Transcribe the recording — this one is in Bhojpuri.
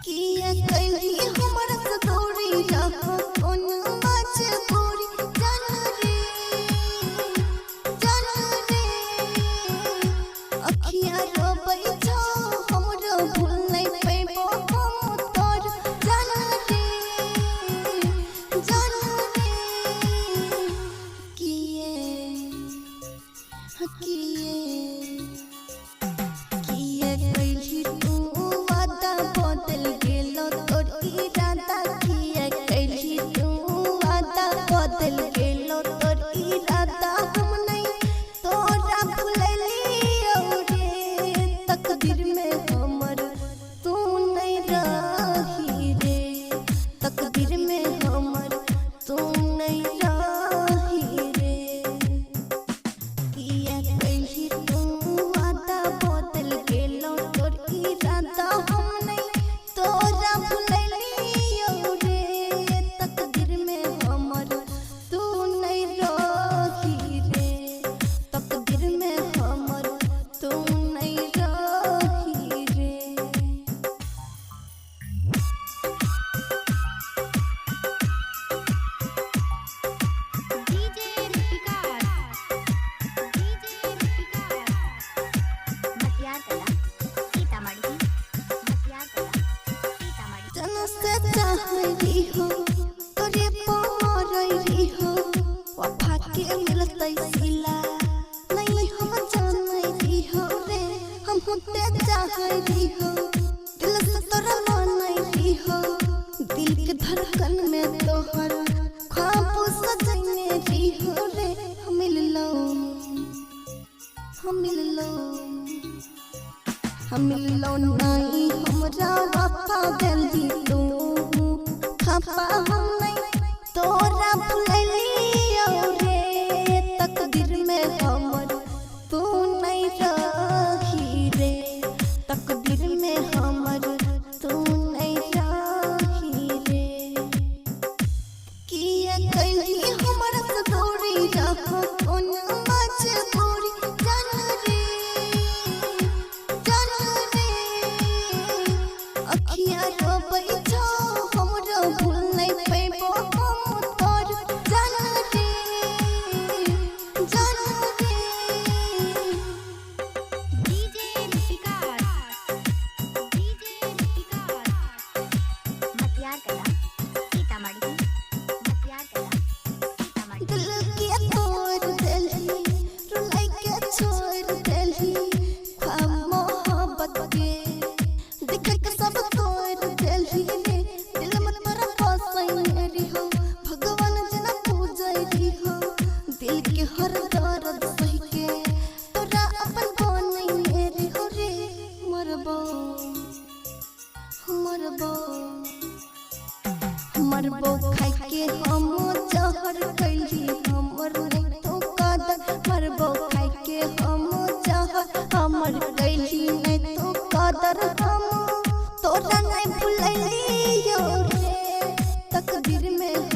किया कहीं हमारा सदोरी रहा कौन मजबूरी जान रे अखियाँ रोबै छो हमरो भूल नहीं पैबो हम तोर जान रे किए कहीं तू वादा बदल गेलो तोर इरादा किए कहीं तू वादा बदल गेलो तोर इरादा हम नहीं तोरा भूललियो रे तकदीर में हमर तू नहीं रही रे तकदीर में हमर तू नहीं रही रे किए कहीं तू वादा बदल गेलो तोर इरादा हम नहीं तोरा भूललियो रे तकदीर में हमर तू नहीं रही रे तकदीर में हमर तू नहीं रही रे डीजे विकास मतियार कला सीतामढ़ी जन से चाहरी हो तोरे पाररी हो वफा के मिलतै सिला नहीं हम जानरी हो रे हम होते चाहरी हो दिल से तोरा मानरी हो दिल के धड़कन में तोहर ख्वाब सजने री हो रे हम मिल लो नहीं हमरा वफा दिल तू खपा हम नहीं तोरा भूललियो रे तकदीर में हमर तू नहीं रही रे तकदीर में हमर तू नहीं रही रे किया कहीं हमारा सदोरी रहा कौन मजबूरी जान रे अखियाँ रोबै छो हमरो भूल नहीं पैबो हम तोर जान रे डीजे विकास मतियार कला सीतामढ़ी दिल के तोड़ देली रुलाई के छोड़ देली ख्वाब मोहब्बत के देख के सब तोड़ देली रे दिल में तोरा फसैने री हो भगवान जना पूजैली हो दिल के हर दर्द सही के तोरा अपन बनैने री हो रे मरबो खाई के हम जहर कैली हमर नहीं तो कदर मरबो खाई के हम जहर हमर कैली नहीं तो कदर हम तोरा नहीं भूललियो रे तकदीर में